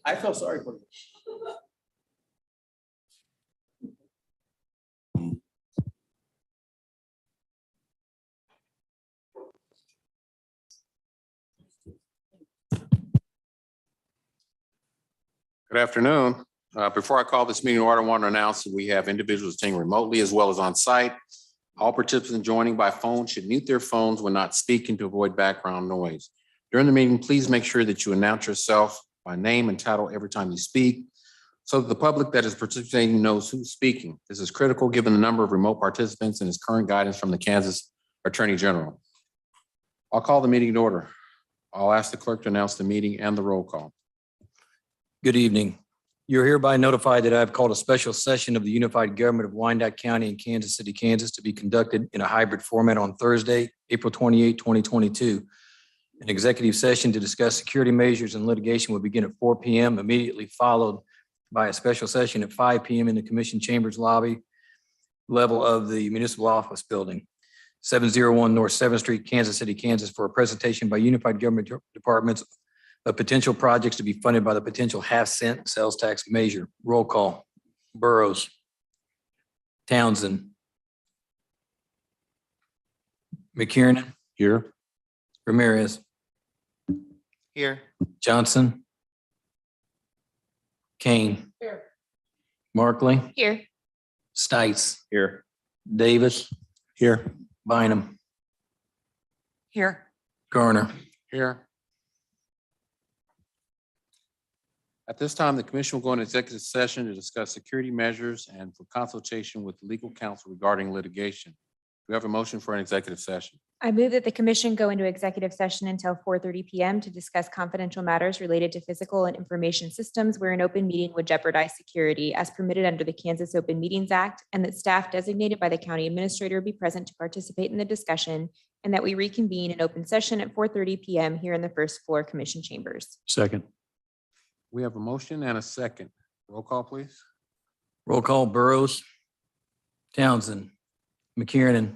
I feel sorry for you. Good afternoon. Before I call this meeting to order, I want to announce that we have individuals attending remotely as well as on site. All participants joining by phone should mute their phones when not speaking to avoid background noise. During the meeting, please make sure that you announce yourself by name and title every time you speak so that the public that is participating knows who's speaking. This is critical given the number of remote participants and its current guidance from the Kansas Attorney General. I'll call the meeting to order. I'll ask the clerk to announce the meeting and the roll call. Good evening. You're hereby notified that I have called a special session of the Unified Government of Wyandotte County and Kansas City, Kansas to be conducted in a hybrid format on Thursday, April 28, 2022. An executive session to discuss security measures and litigation will begin at 4 p.m., immediately followed by a special session at 5 p.m. in the Commission Chambers lobby level of the Municipal Office Building, 701 North 7th Street, Kansas City, Kansas, for a presentation by Unified Government Departments of potential projects to be funded by the potential half-cent sales tax measure. Roll call. Burrows. Townsend. McKiernan. Here. Ramirez. Here. Johnson. Kane. Here. Markley. Here. Stites. Here. Davis. Here. Bynum. Here. Garner. Here. At this time, the commission will go into executive session to discuss security measures and for consultation with legal counsel regarding litigation. Do we have a motion for an executive session? I move that the commission go into executive session until 4:30 p.m. to discuss confidential matters related to physical and information systems where an open meeting would jeopardize security as permitted under the Kansas Open Meetings Act, and that staff designated by the county administrator be present to participate in the discussion, and that we reconvene in open session at 4:30 p.m. here in the first floor commission chambers. Second. We have a motion and a second. Roll call, please. Roll call. Burrows. Townsend. McKiernan.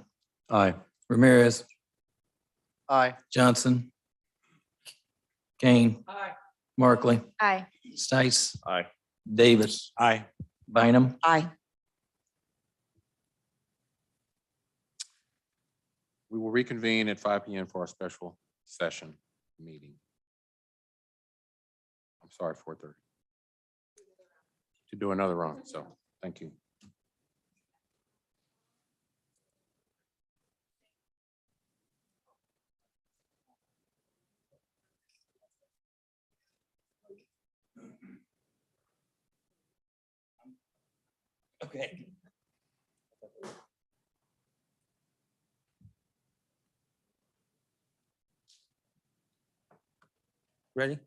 Aye. Ramirez. Aye. Johnson. Kane. Aye. Markley. Aye. Stites. Aye. Davis. Aye. Bynum. Aye. We will reconvene at 5 p.m. for our special session meeting. I'm sorry, 4:30. To do another round, so thank you. Okay. Ready?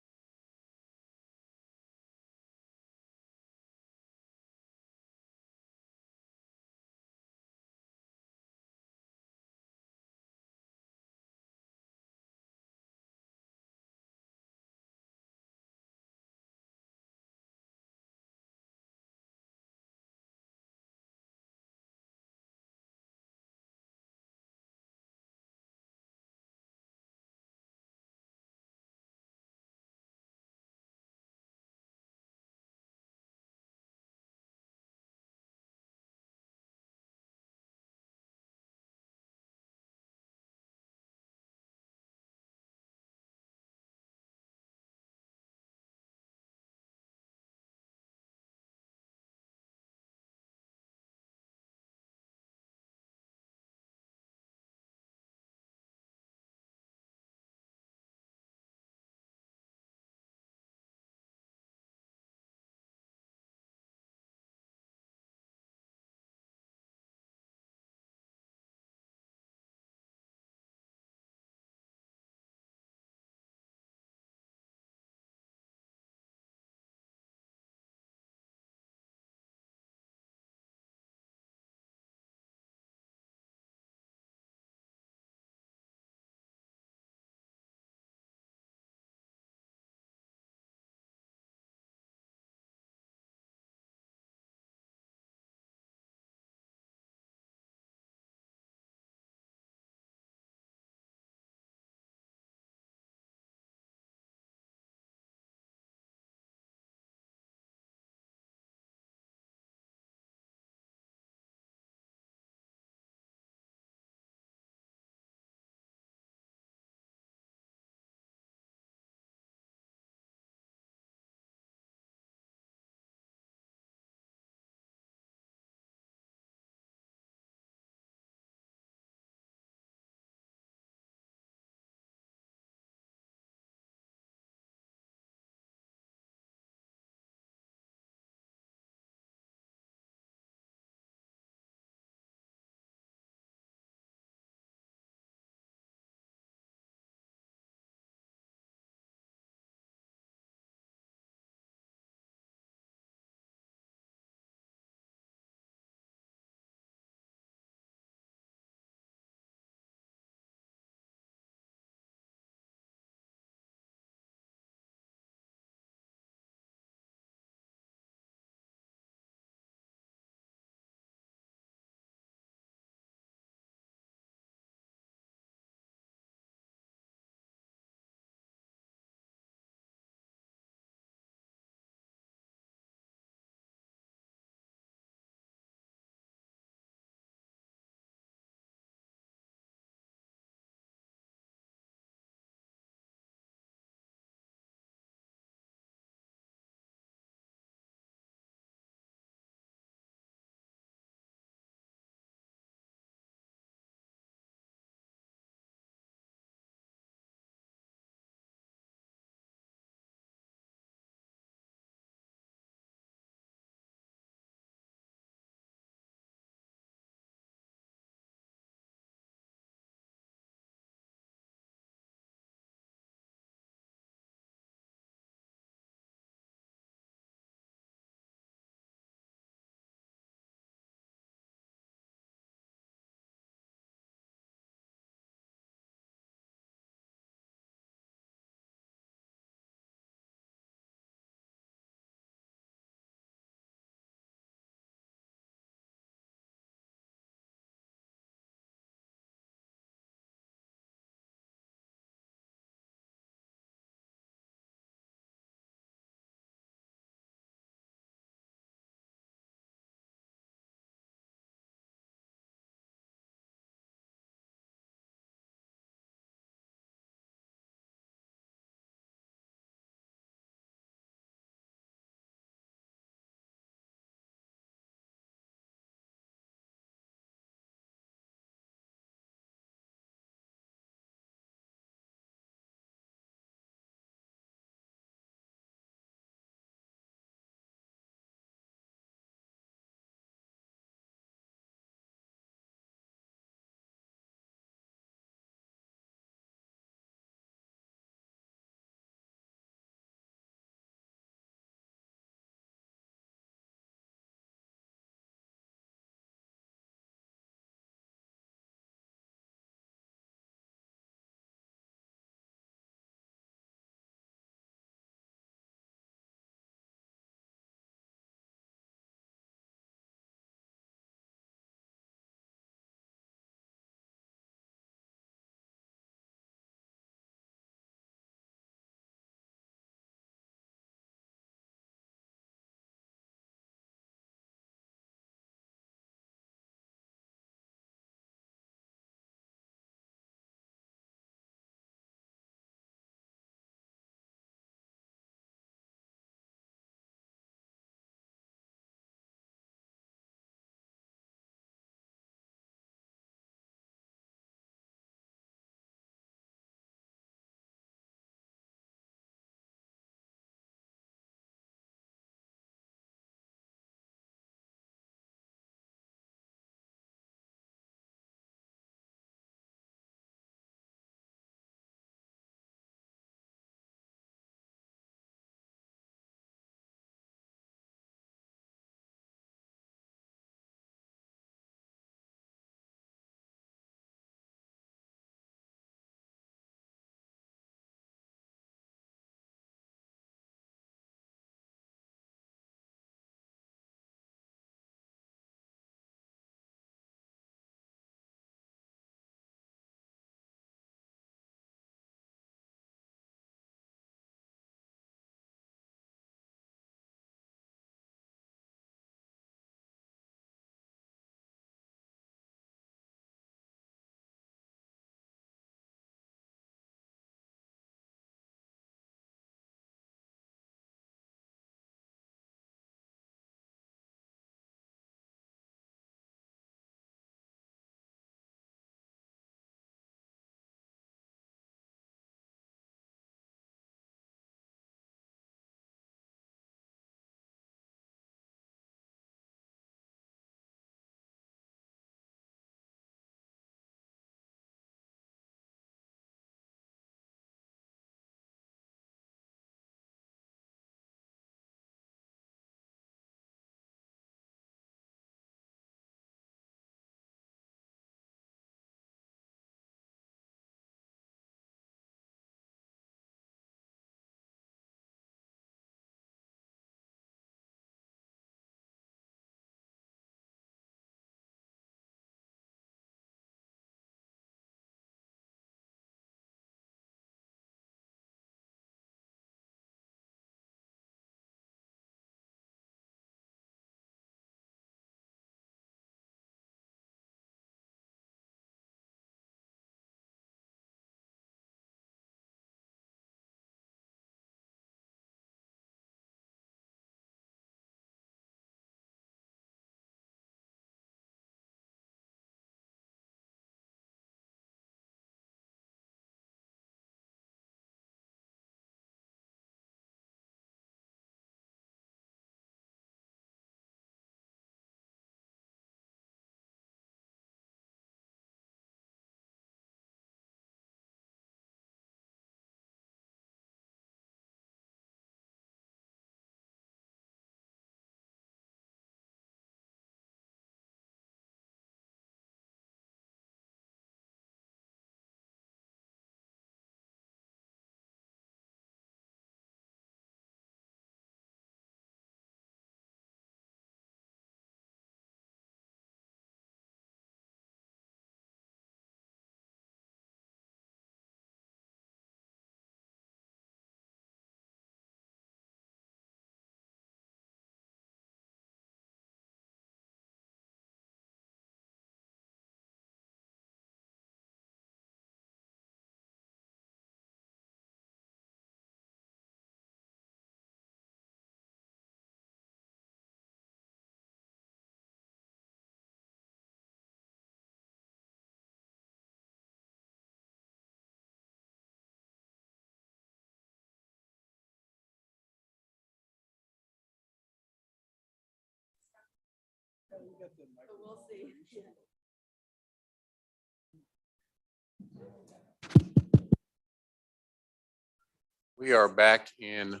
We are back in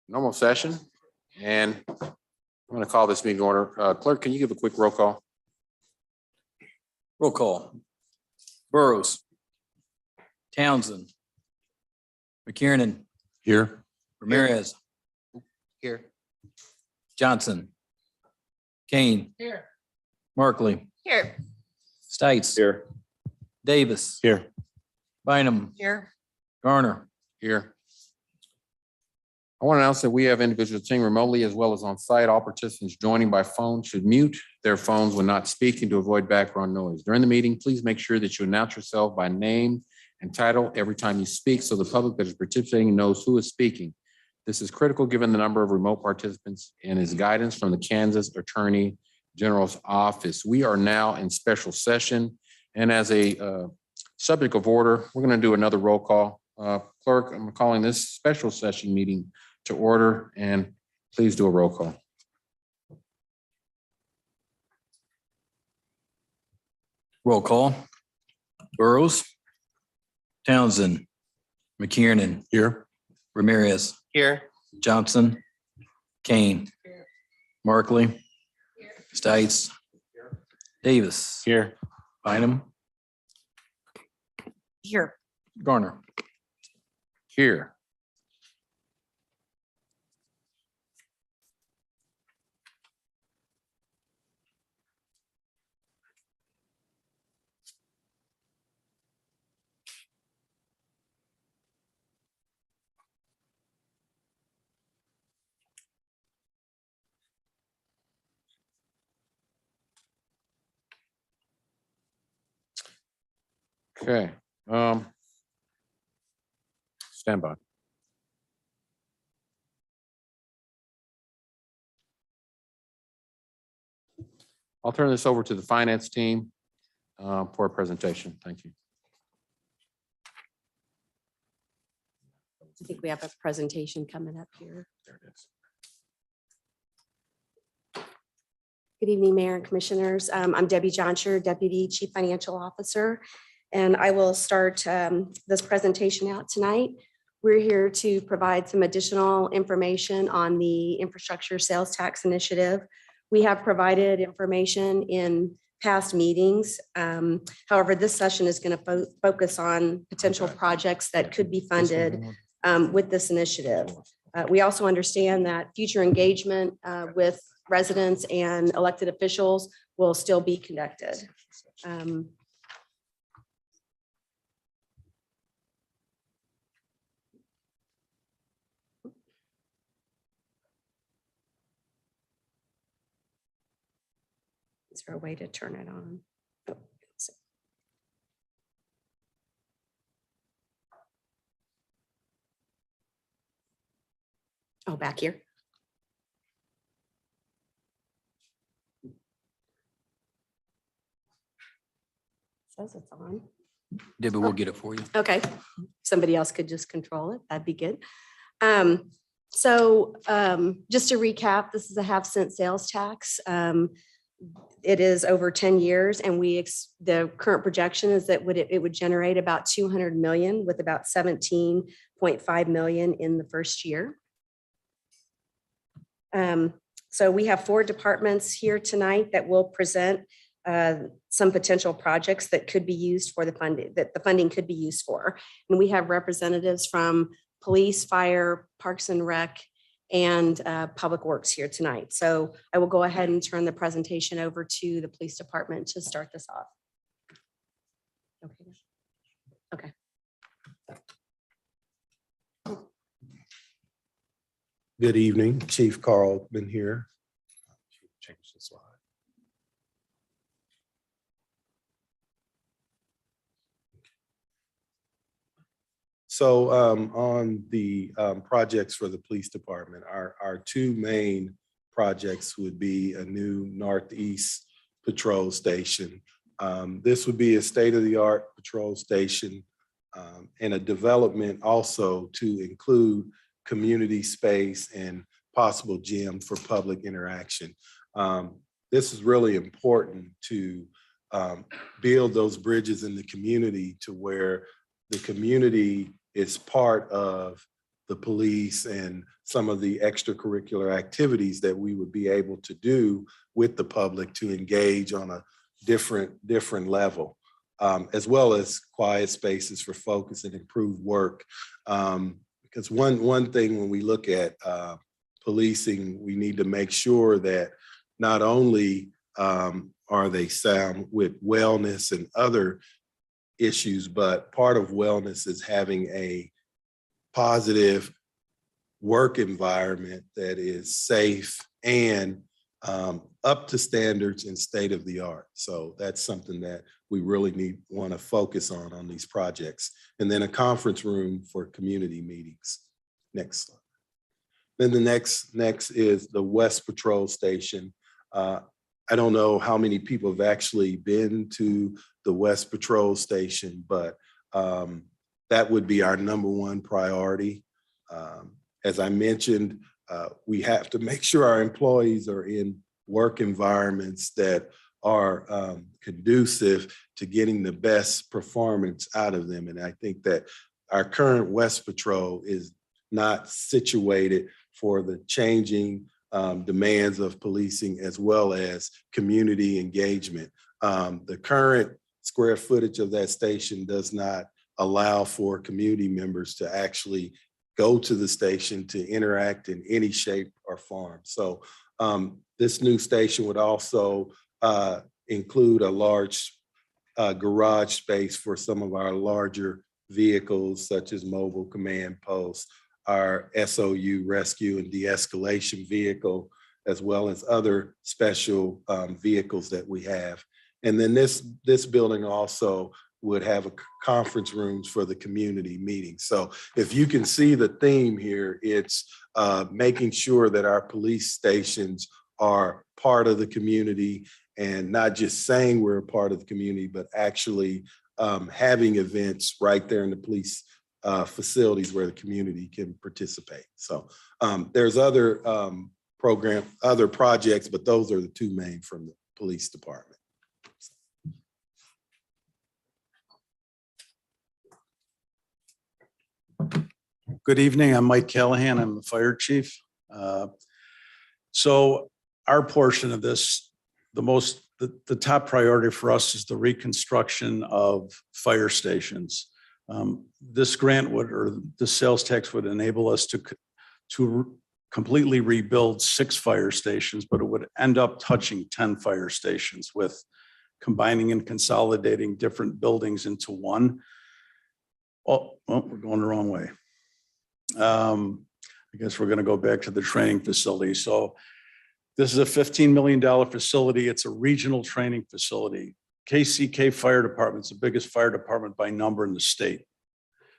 normal session, and I'm going to call this meeting order. Clerk, can you give a quick roll call? Roll call. Burrows. Townsend. McKiernan. Here. Ramirez. Here. Johnson. Kane. Here. Markley. Here. Stites. Here. Davis. Here. Bynum. Here. Garner. Here. I want to announce that we have individuals attending remotely as well as on site. All participants joining by phone should mute their phones when not speaking to avoid background noise. During the meeting, please make sure that you announce yourself by name and title every time you speak so the public that is participating knows who is speaking. This is critical given the number of remote participants and is guidance from the Kansas Attorney General's office. We are now in special session, and as a subject of order, we're going to do another roll call. Clerk, I'm calling this special session meeting to order, and please do a roll call. Roll call. Burrows. Townsend. McKiernan. Here. Ramirez. Here. Johnson. Kane. Markley. Stites. Davis. Here. Bynum. Here. Garner. Here. Okay. Stand by. I'll turn this over to the finance team for a presentation. Thank you. I think we have a presentation coming up here. There it is. Good evening, Mayor and Commissioners. I'm Debbie Johnsher, Deputy Chief Financial Officer, and I will start this presentation out tonight. We're here to provide some additional information on the infrastructure sales tax initiative. We have provided information in past meetings. However, this session is going to focus on potential projects that could be funded with this initiative. We also understand that future engagement with residents and elected officials will still be conducted. Is there a way to turn it on? Oh, let's see. Oh, back here. Says it's on. Debbie, we'll get it for you. Okay, somebody else could just control it. That'd be good. So just to recap, this is a 1/2-cent sales tax. It is over 10 years, and the current projection is that it would generate about 200 million, with about 17.5 million in the first year. So we have 4 departments here tonight that will present some potential projects that could be used for the funding, that the funding could be used for. And we have representatives from police, fire, parks and rec, and public works here tonight. So I will go ahead and turn the presentation over to the police department to start this off. Okay. Good evening, Chief Carl been here. Change the slide. So on the projects for the police department, our 2 main projects would be a new Northeast Patrol Station. This would be a state-of-the-art patrol station and a development also to include community space and possible gym for public interaction. this is really important to build those bridges in the community to where the community is part of the police and some of the extracurricular activities that we would be able to do with the public to engage on a different level, as well as quiet spaces for focus and improved work. Because one thing when we look at policing, we need to make sure that not only are they sound with wellness and other issues, but part of wellness is having a positive work environment that is safe and up to standards and state of the art. So that's something that we really want to focus on these projects. And then a conference room for community meetings. Next slide. Then the next is the West Patrol Station. I don't know how many people have actually been to the West Patrol Station, but that would be our #1 priority. As I mentioned, we have to make sure our employees are in work environments that are conducive to getting the best performance out of them. And I think that our current West Patrol is not situated for the changing demands of policing as well as community engagement. The current square footage of that station does not allow for community members to actually go to the station to interact in any shape or form. So this new station would also include a large garage space for some of our larger vehicles, such as mobile command posts, our SOU rescue and de-escalation vehicle, as well as other special vehicles that we have. And then this building also would have a conference rooms for the community meetings. So if you can see the theme here, it's making sure that our police stations are part of the community and not just saying we're a part of the community, but actually having events right there in the police facilities where the community can participate. So there's other other projects, but those are the two main from the police department. Good evening, I'm Mike Callahan, I'm the fire chief. So our portion of this, the top priority for us is the reconstruction of fire stations. This grant would, or the sales tax would enable us to completely rebuild 6 fire stations, but it would end up touching 10 fire stations with combining and consolidating different buildings into one. Oh, we're going the wrong way. I guess we're going to go back to the training facility. So this is a $15 million facility. It's a regional training facility. KCK Fire Department's the biggest fire department by number in the state.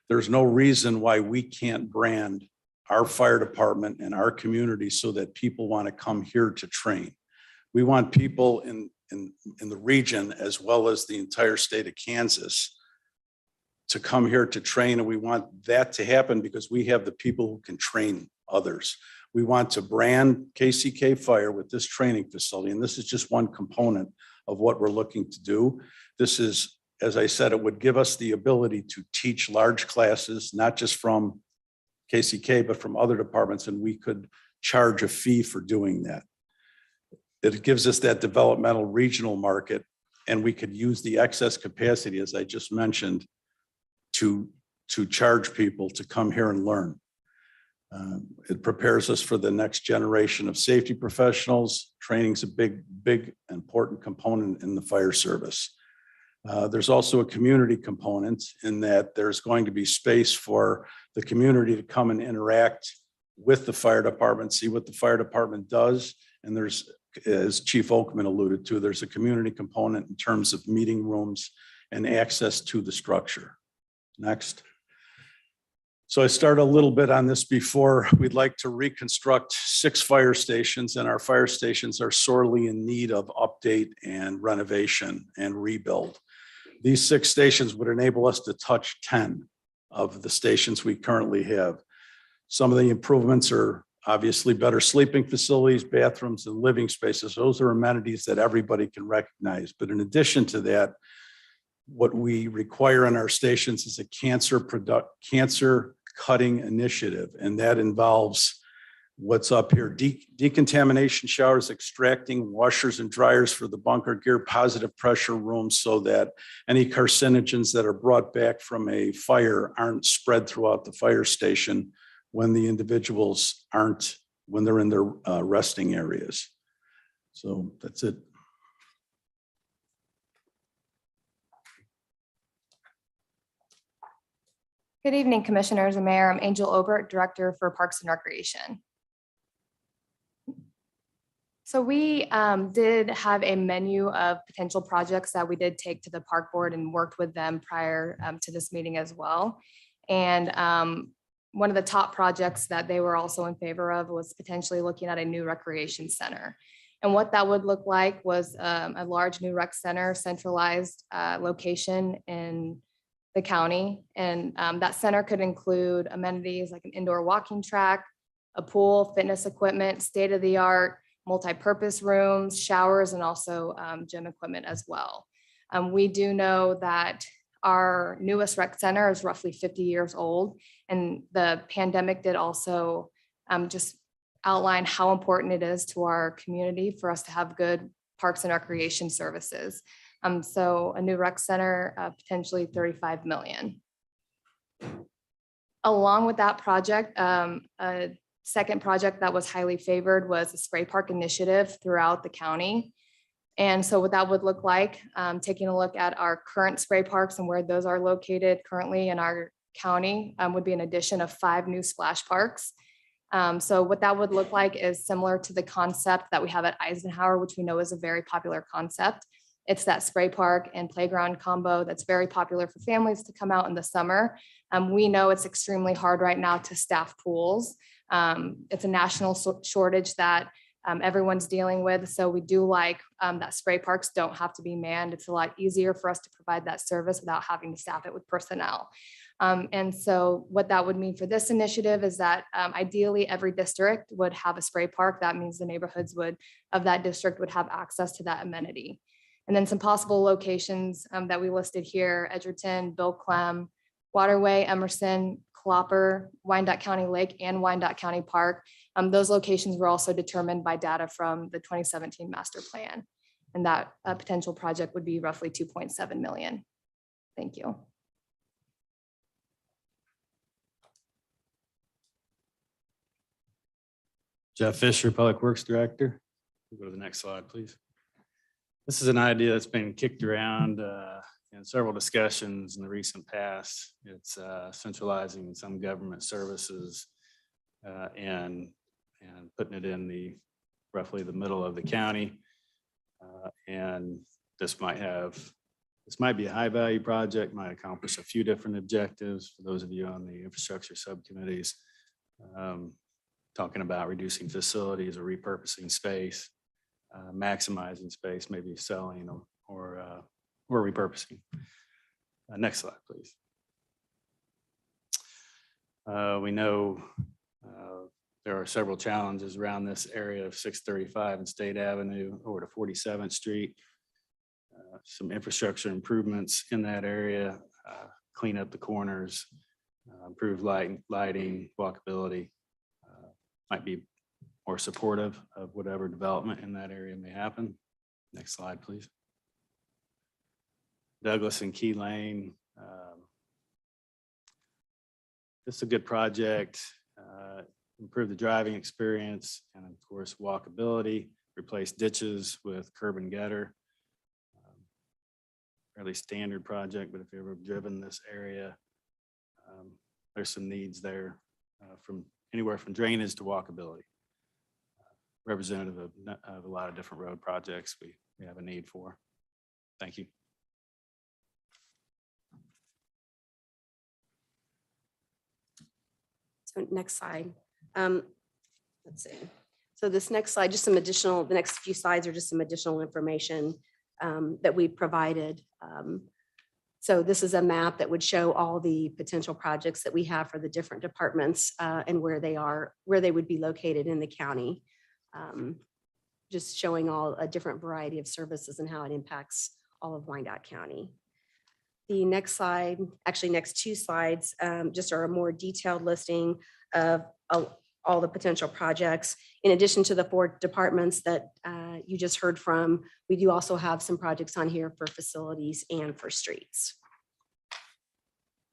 There's no reason why we can't brand our fire department and our community so that people want to come here to train. We want people in the region as well as the entire state of Kansas to come here to train, and we want that to happen because we have the people who can train others. We want to brand KCK Fire with this training facility, and this is just one component of what we're looking to do. This is, as I said, it would give us the ability to teach large classes, not just from KCK, but from other departments, and we could charge a fee for doing that. It gives us that developmental regional market, and we could use the excess capacity, as I just mentioned, to charge people to come here and learn. It prepares us for the next generation of safety professionals. Training is a big, important component in the fire service. There's also a community component in that there's going to be space for the community to come and interact with the fire department, see what the fire department does. And there's, as Chief Oakman alluded to, there's a community component in terms of meeting rooms and access to the structure. Next. So I started a little bit on this before. We'd like to reconstruct 6 fire stations, and our fire stations are sorely in need of update and renovation and rebuild. These 6 stations would enable us to touch 10 of the stations we currently have. Some of the improvements are Obviously, better sleeping facilities, bathrooms, and living spaces. Those are amenities that everybody can recognize. But in addition to that, what we require in our stations is a cancer cutting initiative, and that involves what's up here: decontamination showers, extracting washers and dryers for the bunker gear, positive pressure rooms, so that any carcinogens that are brought back from a fire aren't spread throughout the fire station when the individuals when they're in their resting areas. So that's it. Good evening, Commissioners and Mayor. I'm Angel Obert, Director for Parks and Recreation. So we did have a menu of potential projects that we did take to the Park Board and worked with them prior to this meeting as well. And one of the top projects that they were also in favor of was potentially looking at a new recreation center. And what that would look like was a large new rec center, centralized location in the county. And that center could include amenities like an indoor walking track, a pool, fitness equipment, state-of-the-art, multi-purpose rooms, showers, and also gym equipment as well. We do know that our newest rec center is roughly 50 years old, and the pandemic did also just outline how important it is to our community for us to have good parks and recreation services. So a new rec center, potentially 35 million. Along with that project, a second project that was highly favored was a spray park initiative throughout the county. And so what that would look like, taking a look at our current spray parks and where those are located currently in our county, would be an addition of 5 new splash parks. So what that would look like is similar to the concept that we have at Eisenhower, which we know is a very popular concept. It's that spray park and playground combo that's very popular for families to come out in the summer. We know it's extremely hard right now to staff pools. It's a national shortage that everyone's dealing with. So we do like that spray parks don't have to be manned. It's a lot easier for us to provide that service without having to staff it with personnel. And so what that would mean for this initiative is that ideally every district would have a spray park. That means the neighborhoods of that district would have access to that amenity. And then some possible locations that we listed here: Edgerton, Bill Clem, Waterway, Emerson, Clopper, Wyandotte County Lake, and Wyandotte County Park. Those locations were also determined by data from the 2017 master plan. And that potential project would be roughly 2.7 million. Thank you. Jeff Fisher, Public Works Director. Go to the next slide, please. This is an idea that's been kicked around in several discussions in the recent past. It's centralizing some government services and putting it in roughly the middle of the county. And this might be a high value project, might accomplish a few different objectives for those of you on the infrastructure subcommittees. Talking about reducing facilities or repurposing space, maximizing space, maybe selling or repurposing. Next slide, please. We know there are several challenges around this area of 635 and State Avenue over to 47th Street. Some infrastructure improvements in that area, clean up the corners, improve lighting, walkability. Might be more supportive of whatever development in that area may happen. Next slide, please. Douglas and Key Lane. This is a good project. Improve the driving experience and of course walkability, replace ditches with curb and gutter. Fairly standard project, but if you've ever driven this area, there's some needs there from anywhere from drainage to walkability. Representative of a lot of different road projects we have a need for. Thank you. So next slide. Let's see. So this next slide, the next few slides are just some additional information that we provided. So this is a map that would show all the potential projects that we have for the different departments and where they would be located in the county. Just showing all a different variety of services and how it impacts all of Wyandotte County. The next slide, actually next two slides, just are a more detailed listing of all the potential projects. In addition to the 4 departments that you just heard from, we do also have some projects on here for facilities and for streets.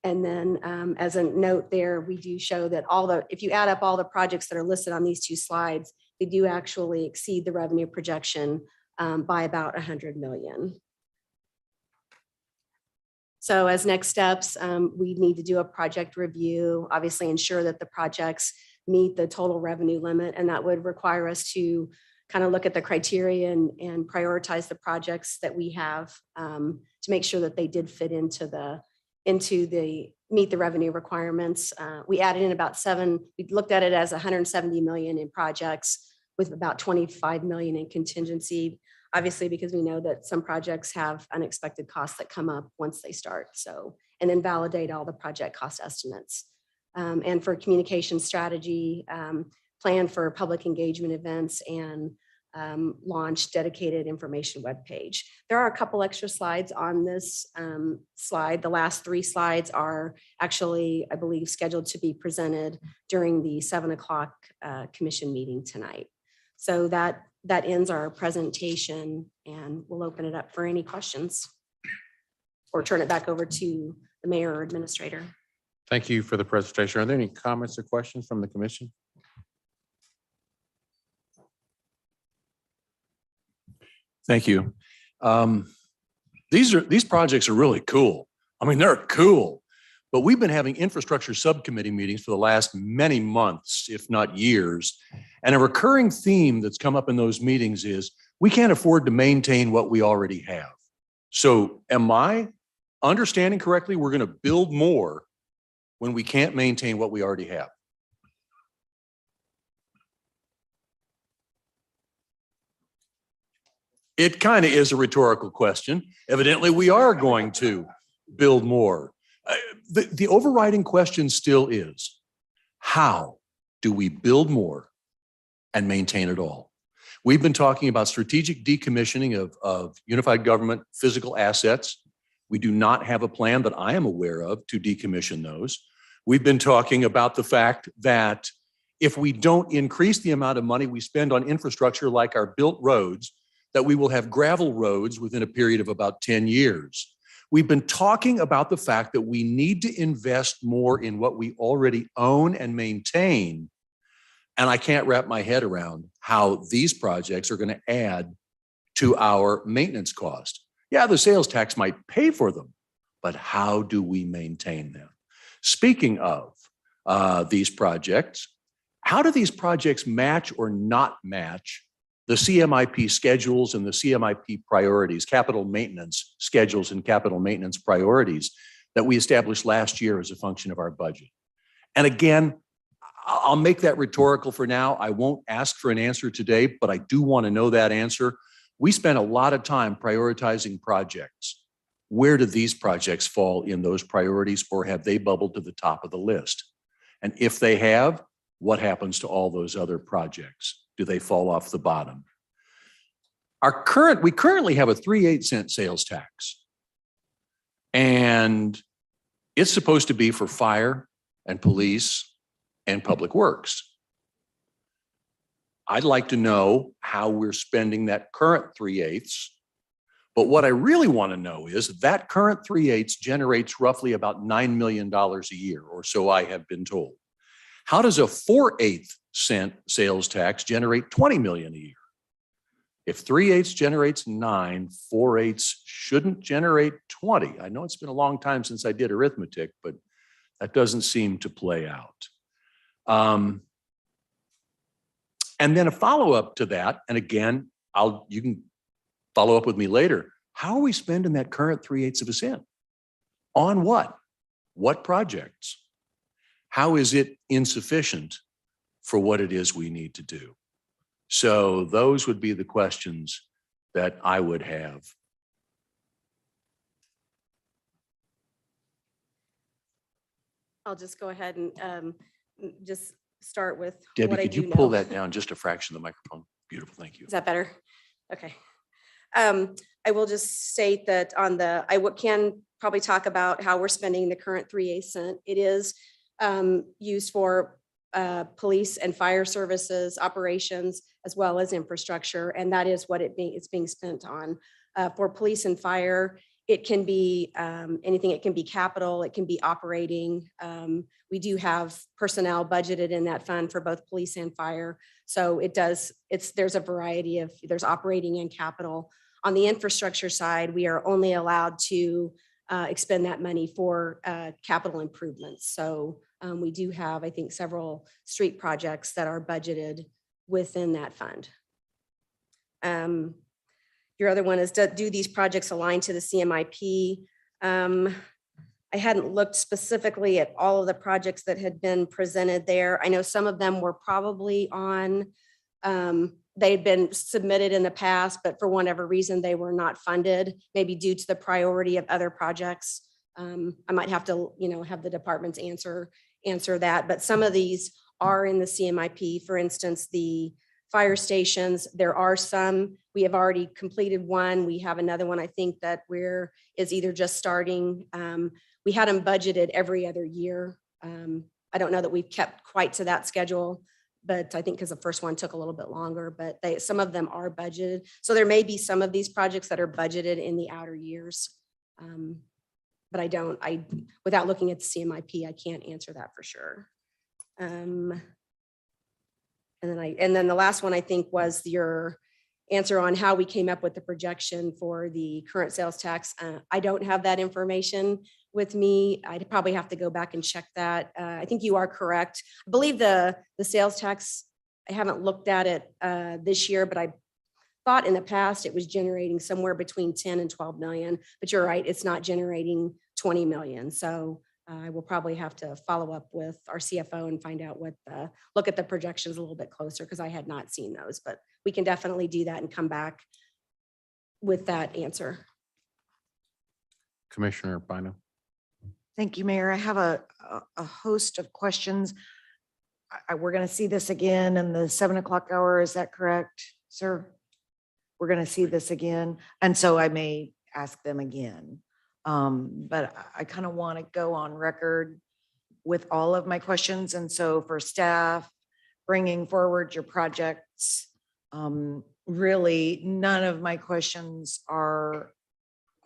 And then as a note there, we do show that if you add up all the projects that are listed on these 2 slides, they do actually exceed the revenue projection by about 100 million. So as next steps, we need to do a project review, obviously ensure that the projects meet the total revenue limit, and that would require us to kind of look at the criteria and prioritize the projects that we have to make sure that they did fit into the meet the revenue requirements. We added in about we looked at it as 170 million in projects with about 25 million in contingency, obviously, because we know that some projects have unexpected costs that come up once they start. So, and then validate all the project cost estimates. And for communication strategy, plan for public engagement events and launch dedicated information webpage. There are a couple extra slides on this slide. The last 3 slides are actually, I believe, scheduled to be presented during the 7 o'clock commission meeting tonight. So that ends our presentation, and we'll open it up for any questions or turn it back over to the mayor or administrator. Thank you for the presentation. Are there any comments or questions from the commission? Thank you. These projects are really cool. I mean, they're cool, but we've been having infrastructure subcommittee meetings for the last many months, if not years. And a recurring theme that's come up in those meetings is we can't afford to maintain what we already have. So am I understanding correctly? We're going to build more when we can't maintain what we already have. It kind of is a rhetorical question. Evidently, we are going to build more. The overriding question still is, how do we build more and maintain it all? We've been talking about strategic decommissioning of unified government physical assets. We do not have a plan that I am aware of to decommission those. We've been talking about the fact that if we don't increase the amount of money we spend on infrastructure like our built roads, that we will have gravel roads within a period of about 10 years. We've been talking about the fact that we need to invest more in what we already own and maintain. And I can't wrap my head around how these projects are going to add to our maintenance cost. Yeah, the sales tax might pay for them, but how do we maintain them? Speaking of these projects, how do these projects match or not match the CMIP schedules and the CMIP priorities, capital maintenance schedules and capital maintenance priorities that we established last year as a function of our budget? And again, I'll make that rhetorical for now. I won't ask for an answer today, but I do want to know that answer. We spent a lot of time prioritizing projects. Where do these projects fall in those priorities, or have they bubbled to the top of the list? And if they have, what happens to all those other projects? Do they fall off the bottom? We currently have a 3/8 sales tax. And it's supposed to be for fire and police and public works. I'd like to know how we're spending that current 3/8. But what I really want to know is that current 3/8 generates roughly about $9 million a year, or so I have been told. How does a 4/8 cent sales tax generate 20 million a year? If 3/8 generates 9, 4/8 shouldn't generate 20. I know it's been a long time since I did arithmetic, but that doesn't seem to play out. And then a follow-up to that, and again, you can follow up with me later. How are we spending that current 3/8 of a cent? On what? What projects? How is it insufficient for what it is we need to do? So those would be the questions that I would have. I'll just go ahead and just start with Debbie, what I could do you pull know. that down just a fraction of the microphone? Beautiful, thank you. Is that better? Okay. I will just state that on the, can probably talk about how we're spending the current 3/8 cent. It is used for police and fire services, operations, as well as infrastructure. And that is what it's being spent on. For police and fire, it can be anything. It can be capital, it can be operating. We do have personnel budgeted in that fund for both police and fire. So there's a variety of, there's operating and capital. On the infrastructure side, we are only allowed to expend that money for capital improvements. So we do have, I think, several street projects that are budgeted within that fund. Your other one is, do these projects align to the CMIP? I hadn't looked specifically at all of the projects that had been presented there. I know some of them were probably on, they'd been submitted in the past, but for whatever reason, they were not funded, maybe due to the priority of other projects. I might have to, have the departments answer that, but some of these are in the CMIP. For instance, the fire stations, there are some, we have already completed one. We have another one, I think that is either just starting. We had them budgeted every other year. I don't know that we've kept quite to that schedule, but I think because the first one took a little bit longer, but some of them are budgeted. So there may be some of these projects that are budgeted in the outer years. But without looking at the CMIP, I can't answer that for sure. And then the last one I think was your answer on how we came up with the projection for the current sales tax. I don't have that information with me. I'd probably have to go back and check that. I think you are correct. I believe the sales tax, I haven't looked at it this year, but I thought in the past it was generating somewhere between 10 and 12 million, but you're right, it's not generating 20 million. So I will probably have to follow up with our CFO and find out look at the projections a little bit closer, because I had not seen those, but we can definitely do that and come back with that answer. Commissioner Bino. Thank you, Mayor. I have a host of questions. We're going to see this again in the 7 o'clock hour. Is that correct, sir? We're going to see this again. And so I may ask them again. But I kind of want to go on record with all of my questions. And so for staff, bringing forward your projects, really none of my questions are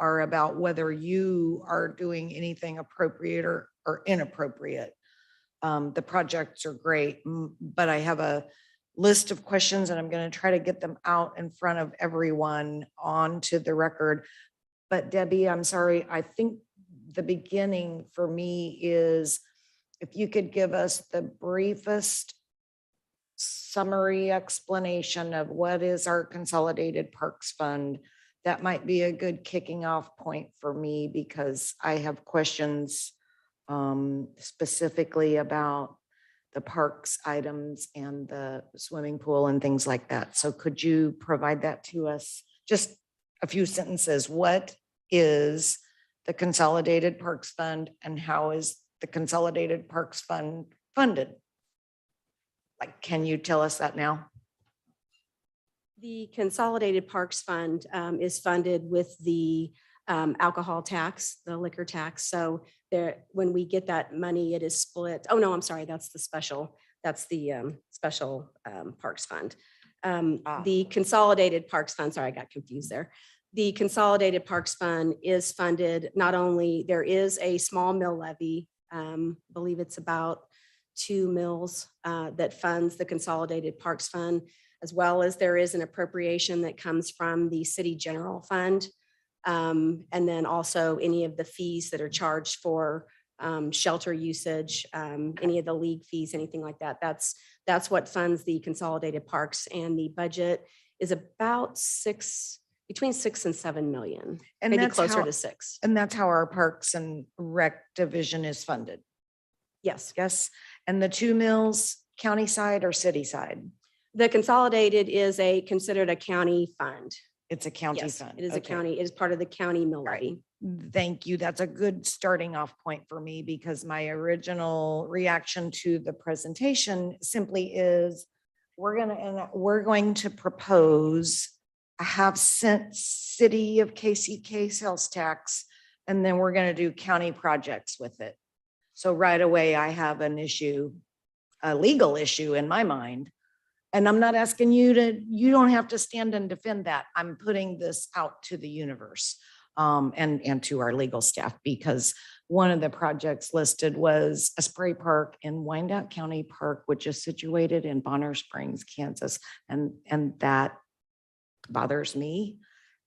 about whether you are doing anything appropriate or inappropriate. The projects are great, but I have a list of questions and I'm going to try to get them out in front of everyone onto the record. But Debbie, I'm sorry, I think the beginning for me is if you could give us the briefest summary explanation of what is our Consolidated Parks Fund. That might be a good kicking off point for me, because I have questions specifically about the parks items and the swimming pool and things like that. So could you provide that to us? Just a few sentences. What is the Consolidated Parks Fund and how is the Consolidated Parks Fund funded? Like, can you tell us that now? The Consolidated Parks Fund is funded with the alcohol tax, the liquor tax. So when we get that money, it is split. Oh, no, I'm sorry. That's the special Parks Fund. The Consolidated Parks Fund, sorry, I got confused there. The Consolidated Parks Fund is funded, not only, there is a small mill levy, believe it's about 2 mills that funds the Consolidated Parks Fund, as well as there is an appropriation that comes from the city general fund. And then also any of the fees that are charged for shelter usage, any of the league fees, anything like that. That's what funds the Consolidated Parks, and the budget is about between 6 and 7 million, And maybe that's closer how- to 6. And that's how our Parks and Rec division is funded. Yes. Yes. And the 2 mills, county side or city side? The Consolidated is considered a county fund. It's a county Yes, fund. it is a Okay. county, it is part of the county mill Right. levy. Thank you. That's a good starting off point for me because my original reaction to the presentation simply is we're going to propose a half-cent city of KCK sales tax, and then we're going to do county projects with it. So right away, I have an issue, a legal issue in my mind. And I'm not asking you don't have to stand and defend that. I'm putting this out to the universe and to our legal staff, because one of the projects listed was a spray park in Wyandotte County Park, which is situated in Bonner Springs, Kansas. And that bothers me.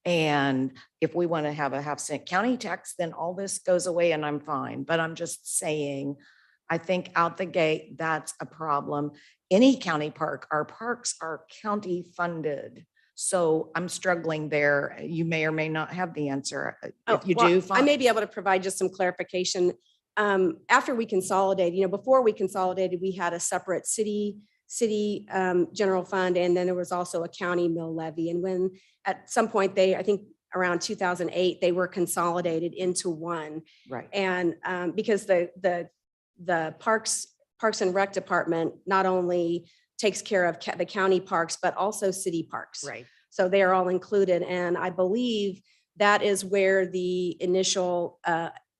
And if we want to have a half-cent county tax, then all this goes away and I'm fine. But I'm just saying, I think out the gate, that's a problem. Any county park, our parks are county funded. So I'm struggling there. You may or may not have the answer. If you Well, do, I may fine. be able to provide just some clarification. After we consolidated, before we consolidated, we had a separate city general fund, and then there was also a county mill levy. And when at some point I think around 2008, they were consolidated into one. Right. And because the Parks and Rec Department not only takes care of the county parks, but also city parks. Right. So they are all included. And I believe that is where the initial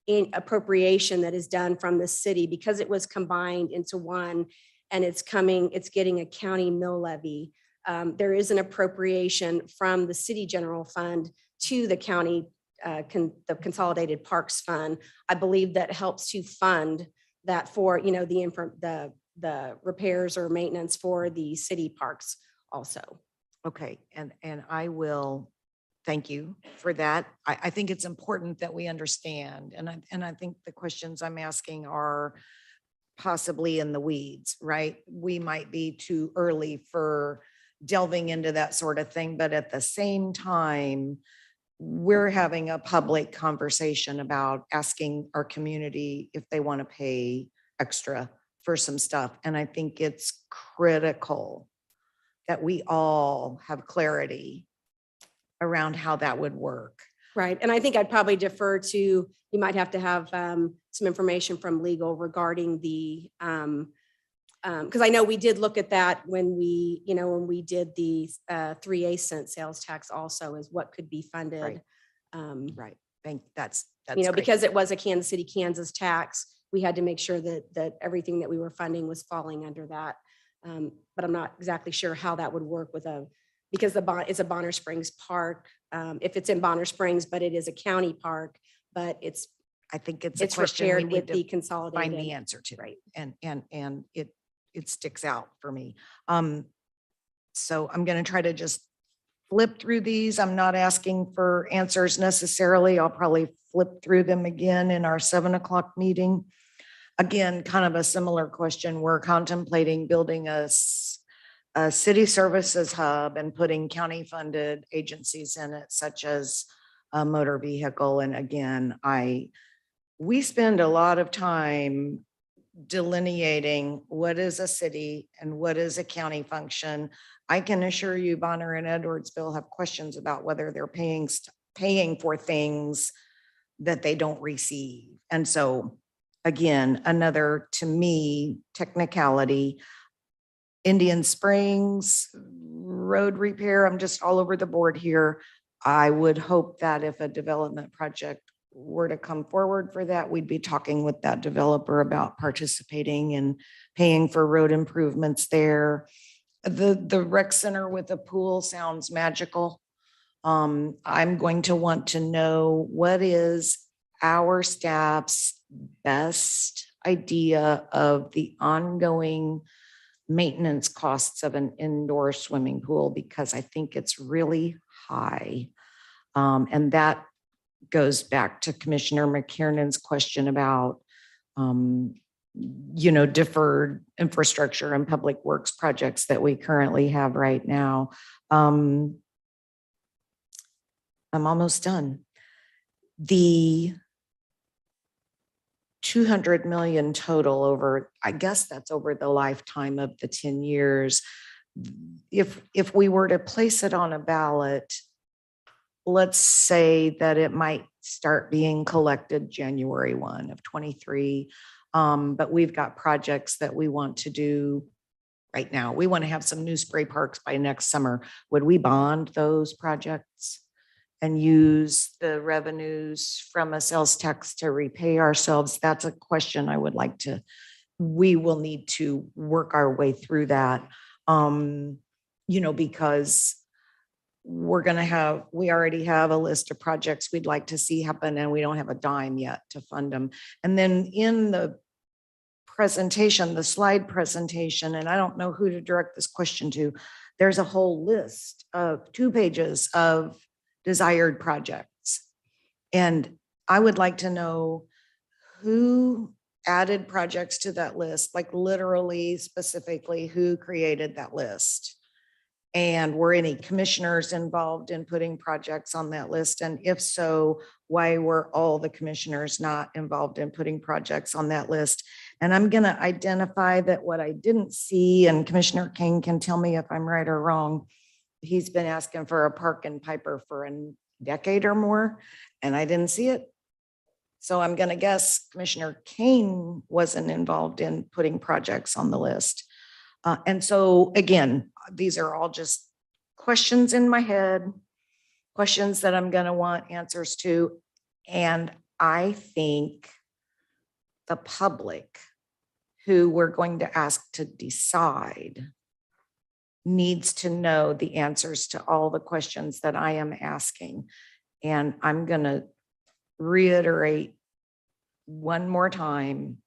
appropriation that is done from the city, because it was combined into one and it's getting a county mill levy. There is an appropriation from the city general fund to the county, the Consolidated Parks Fund. I believe that helps to fund that for, the repairs or maintenance for the city parks also. Okay, and I will thank you for that. I think it's important that we understand, and I think the questions I'm asking are possibly in the weeds, right? We might be too early for delving into that sort of thing, but at the same time, we're having a public conversation about asking our community if they want to pay extra for some stuff. And I think it's critical that we all have clarity around how that would work. Right. And I think I'd probably defer to, you might have to have some information from legal regarding the, because I know we did look at that when we did the 3/8 cent sales tax also, as what could be funded. Right. Right. That's Great. great. Because it was a Kansas City, Kansas tax, we had to make sure that everything that we were funding was falling under that. But I'm not exactly sure how that would work because it's a Bonner Springs park. If it's in Bonner Springs, but it is a county park, but I think it's a it's question we repaired need with the to consolidated. find the answer to. Right. And it sticks out for me. So I'm going to try to just flip through these. I'm not asking for answers necessarily. I'll probably flip through them again in our 7 o'clock meeting. Again, kind of a similar question. We're contemplating building a city services hub and putting county funded agencies in it, such as a motor vehicle. And again, we spend a lot of time delineating what is a city and what is a county function. I can assure you Bonner and Edwardsville have questions about whether they're paying for things that they don't receive. And so again, another, to me, technicality. Indian Springs road repair, I'm just all over the board here. I would hope that if a development project were to come forward for that, we'd be talking with that developer about participating and paying for road improvements there. The rec center with a pool sounds magical. I'm going to want to know what is our staff's best idea of the ongoing maintenance costs of an indoor swimming pool, because I think it's really high. And that goes back to Commissioner McKiernan's question about, deferred infrastructure and public works projects that we currently have right now. I'm almost done. The 200 million total over, I guess that's over the lifetime of the 10 years. If we were to place it on a ballot, let's say that it might start being collected January 1 of 23. But we've got projects that we want to do right now. We want to have some new spray parks by next summer. Would we bond those projects and use the revenues from a sales tax to repay ourselves? That's a question I would like to, we will need to work our way through that. Because we already have a list of projects we'd like to see happen, and we don't have a dime yet to fund them. And then in the presentation, the slide presentation, and I don't know who to direct this question to, there's a whole list of 2 pages of desired projects. And I would like to know who added projects to that list, like literally specifically who created that list. And were any commissioners involved in putting projects on that list? And if so, why were all the commissioners not involved in putting projects on that list? And I'm going to identify that what I didn't see, and Commissioner King can tell me if I'm right or wrong, he's been asking for a park in Piper for a decade or more, and I didn't see it. So I'm going to guess Commissioner Kane wasn't involved in putting projects on the list. And so again, these are all just questions in my head, questions that I'm going to want answers to. And I think the public who we're going to ask to decide needs to know the answers to all the questions that I am asking. And I'm going to reiterate one more time.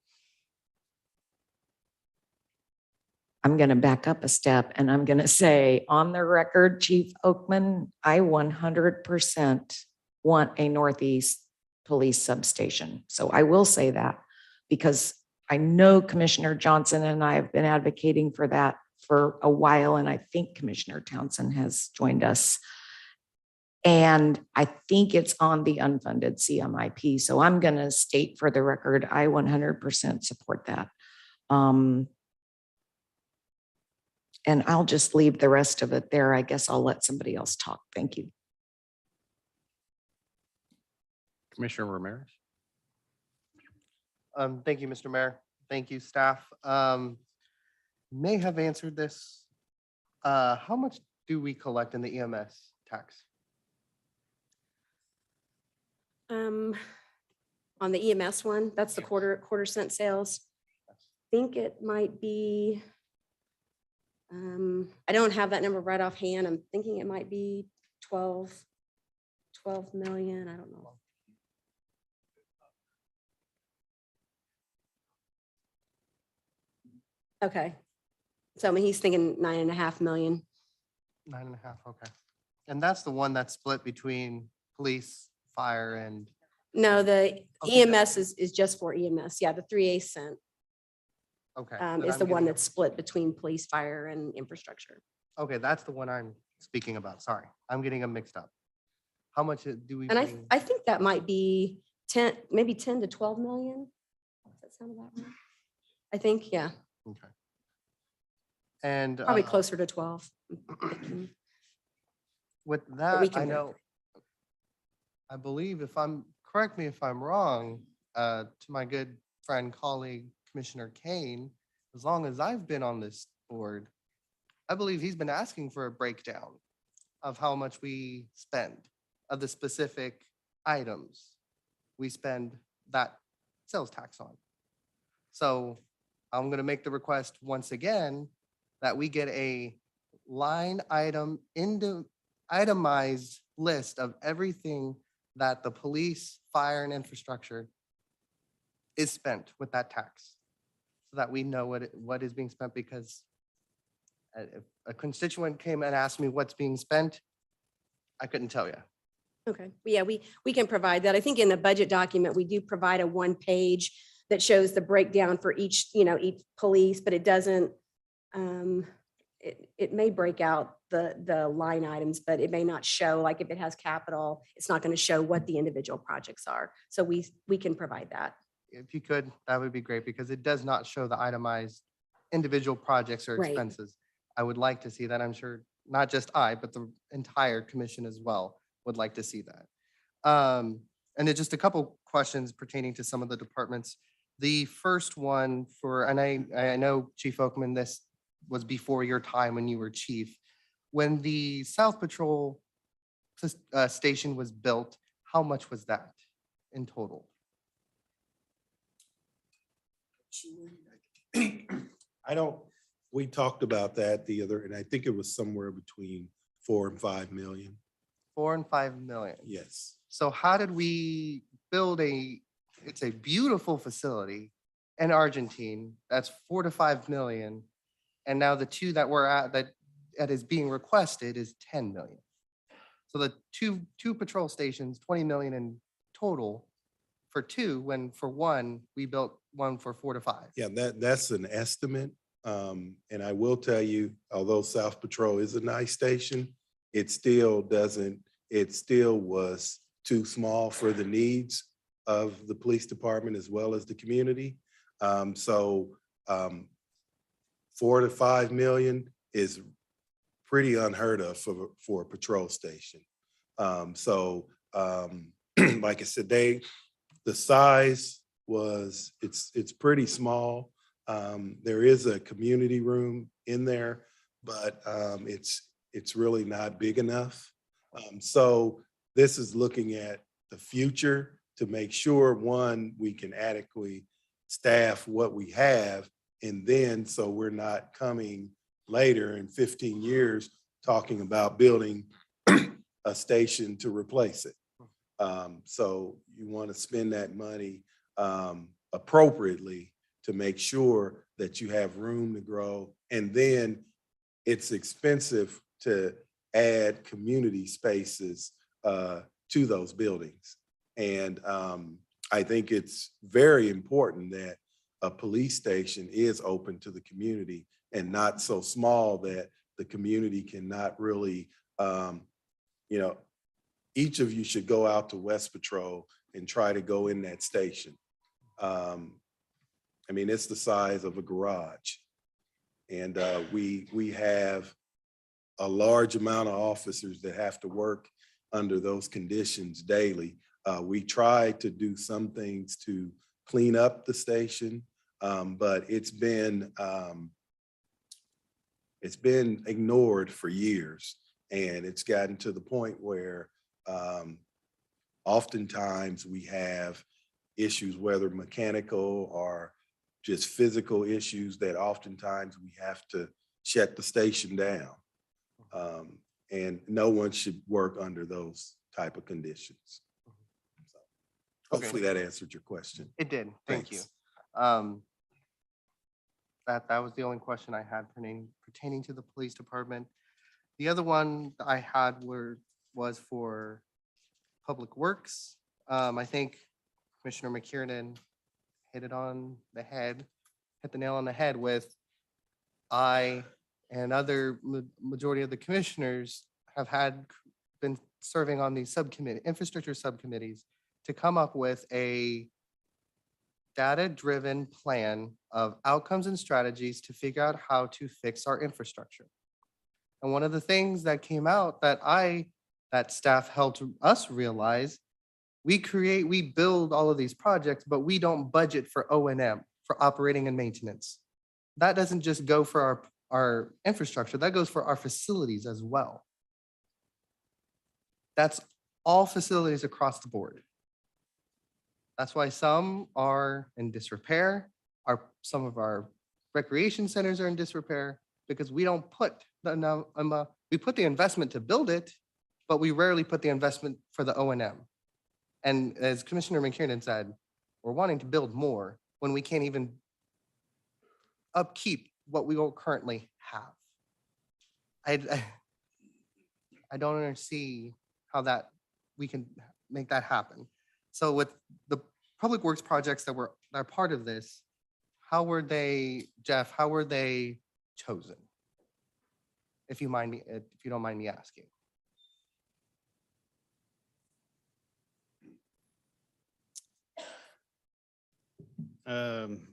I'm going to back up a step and I'm going to say on the record, Chief Oakman, I 100% want a Northeast police substation. So I will say that because I know Commissioner Johnson and I have been advocating for that for a while. And I think Commissioner Townsend has joined us. And I think it's on the unfunded CMIP. So I'm going to state for the record, I 100% support that. And I'll just leave the rest of it there. I guess I'll let somebody else talk. Thank you. Commissioner Ramirez. Thank you, Mr. Mayor. Thank you, staff. May have answered this. How much do we collect in the EMS tax? On the EMS one, that's the quarter cent sales. I think it might be, I don't have that number right offhand. I'm thinking it might be 12 million. I don't know. Okay. So I mean, he's thinking 9.5 million. 9.5, okay. And that's the one that's split between police, fire, and No, the Okay. EMS is just for EMS. Yeah, the 3/8 cent okay. is the one that's split between police, fire, and infrastructure. Okay, that's the one I'm speaking about. Sorry, I'm getting them mixed up. How much do we? And pay? I think that might be 10, maybe 10 to 12 million. Does that sound about right? I think, yeah, Okay. And probably closer to 12. with we that, can I know, I believe if I'm, correct me if I'm wrong, to my good friend, colleague, Commissioner Kane, as long as I've been on this board, I believe he's been asking for a breakdown of how much we spend of the specific items we spend that sales tax on. So I'm going to make the request once again that we get a line item itemized list of everything that the police, fire, and infrastructure is spent with that tax, so that we know what is being spent, because if a constituent came and asked me what's being spent, I couldn't tell you. Okay, yeah, we can provide that. I think in the budget document, we do provide a 1-page that shows the breakdown for each, each police, but it doesn't, it may break out the line items, but it may not show, like if it has capital, it's not going to show what the individual projects are. So we can provide that. If you could, that would be great, because it does not show the itemized individual projects or Right. expenses. I would like to see that. I'm sure not just I, but the entire commission as well would like to see that. And then just a couple questions pertaining to some of the departments. The first one for, and I know Chief Oakman, this was before your time when you were chief. When the South Patrol station was built, how much was that in total? I don't, we talked about that the other, and I think it was somewhere between 4 and 5 million. 4 and 5 million. Yes. So how did we build it's a beautiful facility in Argentine that's 4 to 5 million. And now the two that we're at, that is being requested is 10 million. So the two patrol stations, 20 million in total for two, when for one, we built one for 4 to 5. Yeah, that's an estimate. And I will tell you, although South Patrol is a nice station, it still was too small for the needs of the police department as well as the community. 4 to 5 million is pretty unheard of for a patrol station. Like I said, the size was, it's pretty small. There is a community room in there, but it's really not big enough. So this is looking at the future to make sure, one, we can adequately staff what we have. And then, so we're not coming later in 15 years talking about building a station to replace it. So you want to spend that money appropriately to make sure that you have room to grow. And then it's expensive to add community spaces to those buildings. And I think it's very important that a police station is open to the community and not so small that the community cannot really, each of you should go out to West Patrol and try to go in that station. I mean, it's the size of a garage. And we have a large amount of officers that have to work under those conditions daily. We try to do some things to clean up the station, but it's been ignored for years. And it's gotten to the point where oftentimes we have issues, whether mechanical or just physical issues, that oftentimes we have to shut the station down. And no one should work under those type of conditions. So hopefully that answered your question. It did. Thank you. Thanks. That was the only question I had pertaining to the police department. The other one that I had was for Public Works. I think Commissioner McKiernan hit the nail on the head with I and other majority of the commissioners have been serving on these infrastructure subcommittees to come up with a data-driven plan of outcomes and strategies to figure out how to fix our infrastructure. And one of the things that came out that staff helped us realize, we build all of these projects, but we don't budget for O&M, for operating and maintenance. That doesn't just go for our infrastructure, that goes for our facilities as well. That's all facilities across the board. That's why some are in disrepair. Some of our recreation centers are in disrepair because we don't put we put the investment to build it, but we rarely put the investment for the O&M. And as Commissioner McKiernan said, we're wanting to build more when we can't even upkeep what we don't currently have. I don't see how we can make that happen. So with the public works projects that are part of this, Jeff, how were they chosen? If you don't mind me asking.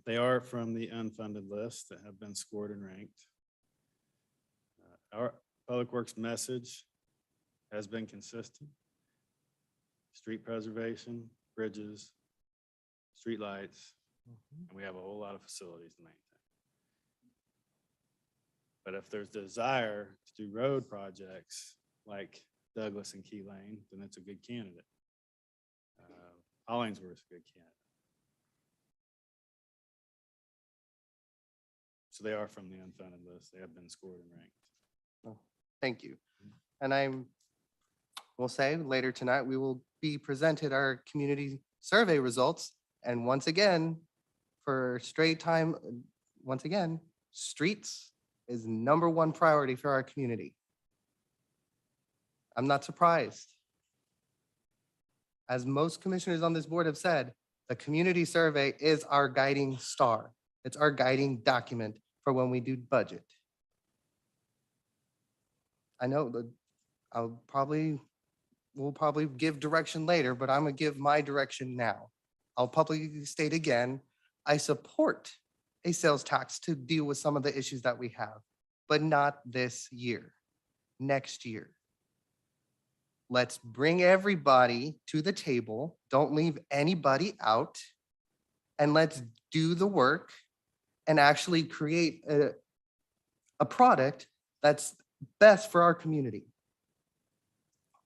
They are from the unfunded list that have been scored and ranked. Our Public Works message has been consistent. street preservation, bridges, streetlights, and we have a whole lot of facilities to maintain. But if there's desire to do road projects like Douglas and Key Lane, then it's a good candidate. Hollingsworth's a good candidate. So they are from the unfunded list. They have been scored and ranked. Thank you. And will say later tonight, we will be presented our community survey results. And once again, for straight time, once again, streets is #1 priority for our community. I'm not surprised. As most commissioners on this board have said, the community survey is our guiding star. It's our guiding document for when we do budget. I know that we'll probably give direction later, but I'm gonna give my direction now. I'll publicly state again, I support a sales tax to deal with some of the issues that we have, but not this year, next year. Let's bring everybody to the table. Don't leave anybody out. And let's do the work and actually create a product that's best for our community.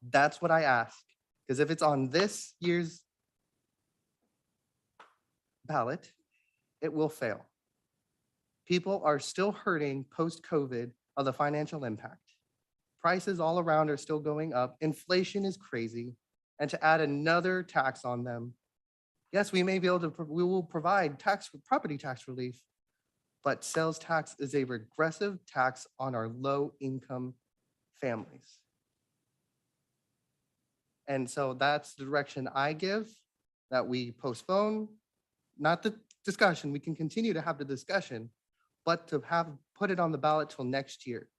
That's what I ask. Because if it's on this year's ballot, it will fail. People are still hurting post-COVID of the financial impact. Prices all around are still going up. Inflation is crazy. And to add another tax on them, yes, we may be able to, we will provide property tax relief, but sales tax is a regressive tax on our low-income families. And so that's the direction I give, that we postpone, not the discussion, we can continue to have the discussion, but to put it on the ballot till next year.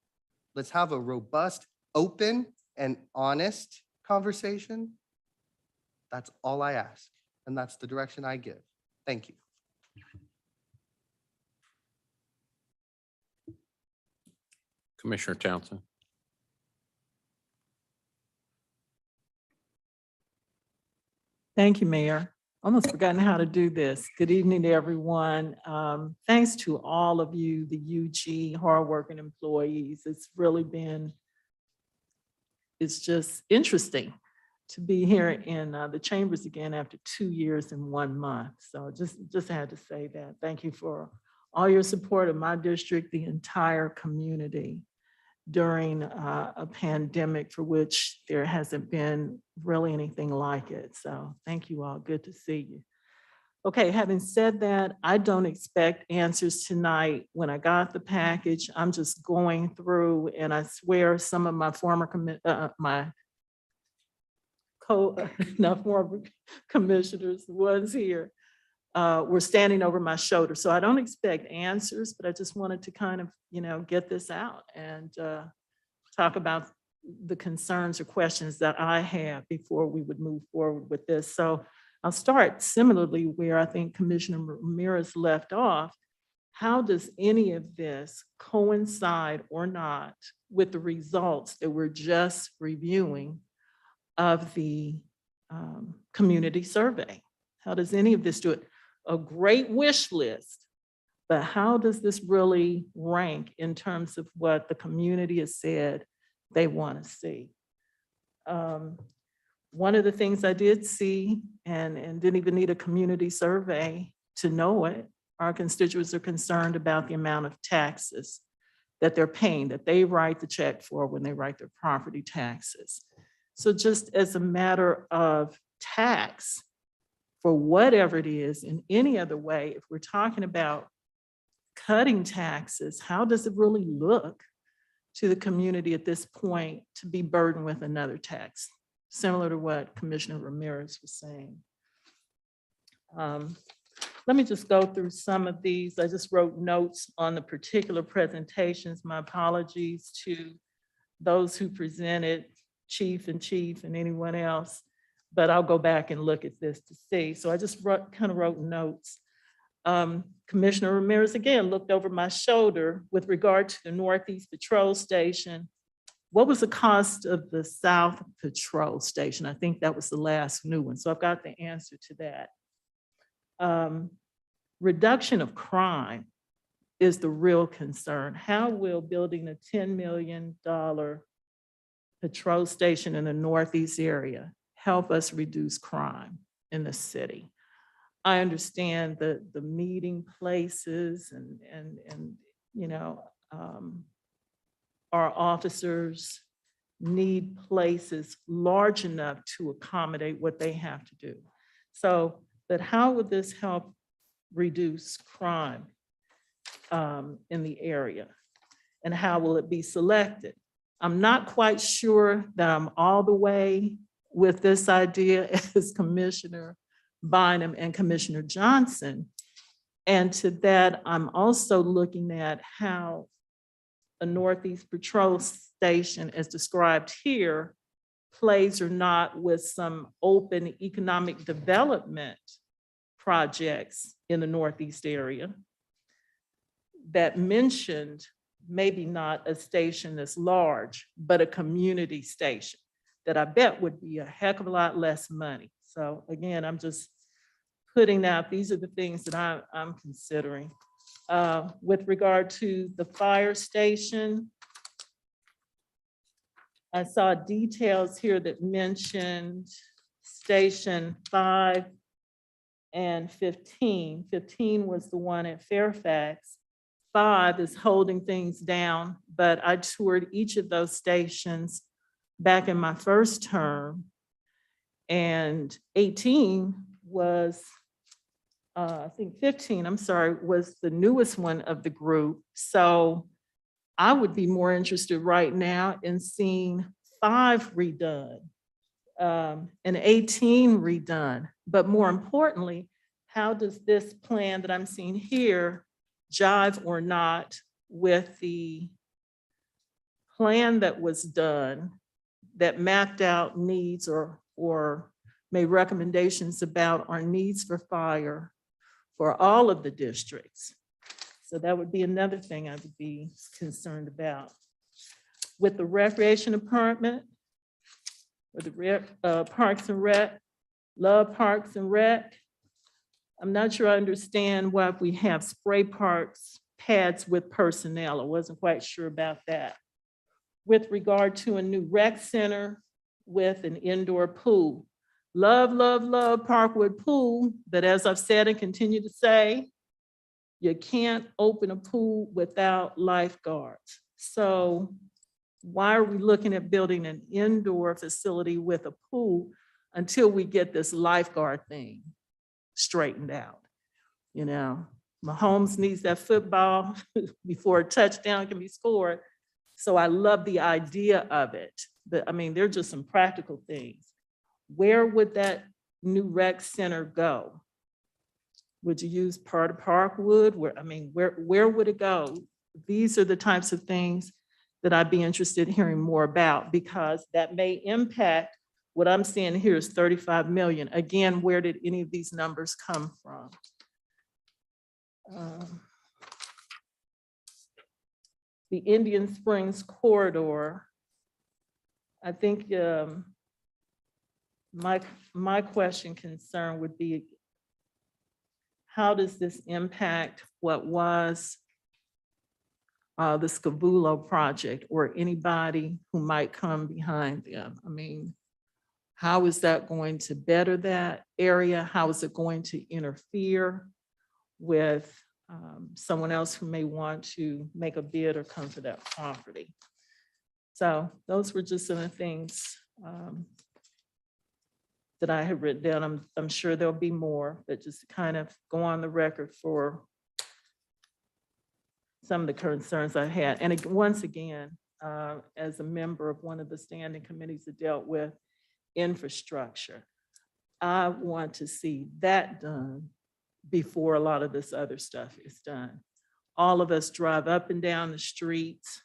Let's have a robust, open, and honest conversation. That's all I ask, and that's the direction I give. Thank you. Commissioner Townsend. Thank you, Mayor. Almost forgotten how to do this. Good evening to everyone. Thanks to all of you, the UG hardworking employees. It's really been, it's just interesting to be here in the chambers again after 2 years and 1 month. So just had to say that. Thank you for all your support of my district, the entire community during a pandemic for which there hasn't been really anything like it. So thank you all. Good to see you. Okay, having said that, I don't expect answers tonight. When I got the package, I'm just going through, and I swear some of my former commissioners, the ones here, were standing over my shoulder. So I don't expect answers, but I just wanted to kind of, get this out and talk about the concerns or questions that I have before we would move forward with this. So I'll start similarly where I think Commissioner Ramirez left off. How does any of this coincide or not with the results that we're just reviewing of the community survey? How does any of this do it? A great wish list, but how does this really rank in terms of what the community has said they want to see? One of the things I did see, and didn't even need a community survey to know it, our constituents are concerned about the amount of taxes that they're paying, that they write the check for when they write their property taxes. So just as a matter of tax, for whatever it is, in any other way, if we're talking about cutting taxes, how does it really look to the community at this point to be burdened with another tax? Similar to what Commissioner Ramirez was saying. Let me just go through some of these. I just wrote notes on the particular presentations. My apologies to those who presented, Chief and anyone else, but I'll go back and look at this to see. So I just kind of wrote notes. Commissioner Ramirez again looked over my shoulder with regard to the Northeast Patrol Station. what was the cost of the South Patrol Station? I think that was the last new one. So I've got the answer to that. Reduction of crime is the real concern. How will building a $10 million patrol station in the Northeast area help us reduce crime in the city? I understand the meeting places and you know, our officers need places large enough to accommodate what they have to do. So, but how would this help reduce crime in the area? And how will it be selected? I'm not quite sure that I'm all the way with this idea as Commissioner Bynum and Commissioner Johnson. And to that, I'm also looking at how a Northeast Patrol Station as described here plays or not with some open economic development projects in the Northeast area that mentioned maybe not a station that's large, but a community station that I bet would be a heck of a lot less money. So again, I'm just putting out, these are the things that I'm considering. With regard to the fire station, I saw details here that mentioned station 5 and 15. 15 was the one at Fairfax. 5 is holding things down, but I toured each of those stations back in my first term. And 18 was, I think 15, I'm sorry, was the newest one of the group. So I would be more interested right now in seeing 5 redone and 18 redone. But more importantly, how does this plan that I'm seeing here jive or not with the plan that was done that mapped out needs or made recommendations about our needs for fire for all of the districts? So that would be another thing I would be concerned about. With the recreation department, or the Parks and Rec, love Parks and Rec. I'm not sure I understand why we have spray parks pads with personnel. I wasn't quite sure about that. With regard to a new rec center with an indoor pool. Love, love, love Parkwood Pool, but as I've said and continue to say, you can't open a pool without lifeguards. So why are we looking at building an indoor facility with a pool until we get this lifeguard thing straightened out? You know, Mahomes needs that football before a touchdown can be scored. So I love the idea of it. But I mean, they're just some practical things. Where would that new rec center go? Would you use part of Parkwood? Where would it go? These are the types of things that I'd be interested in hearing more about, because that may impact what I'm seeing here is 35 million. Again, where did any of these numbers come from? The Indian Springs corridor, I think my question concern would be, how does this impact what was the Scavullo project or anybody who might come behind them? I mean, how is that going to better that area? How is it going to interfere with someone else who may want to make a bid or come to that property? So those were just some of the things that I have written down. I'm sure there'll be more, but just to kind of go on the record for some of the concerns I had. And once again, as a member of one of the standing committees that dealt with infrastructure, I want to see that done before a lot of this other stuff is done. All of us drive up and down the streets.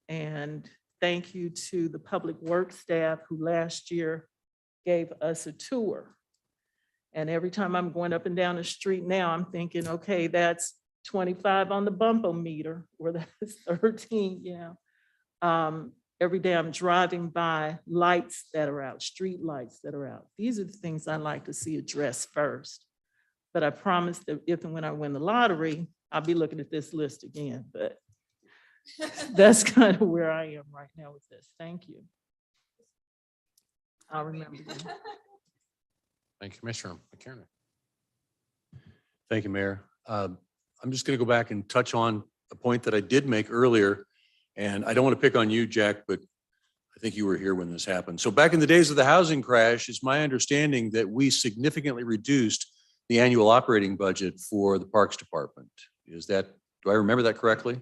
And thank you to the public works staff who last year gave us a tour. And every time I'm going up and down the street now, I'm thinking, okay, that's 25 on the bumpo meter, or that's 13, you know. Every day I'm driving by lights that are out, street lights that are out. These are the things I like to see addressed first. But I promise that if and when I win the lottery, I'll be looking at this list again, but that's kind of where I am right now with this. Thank you. I'll remember that. Thank you, Commissioner McKiernan. Thank you, Mayor. I'm just going to go back and touch on a point that I did make earlier. And I don't want to pick on you, Jack, but I think you were here when this happened. So back in the days of the housing crash, it's my understanding that we significantly reduced the annual operating budget for the Parks Department. Do I remember that correctly?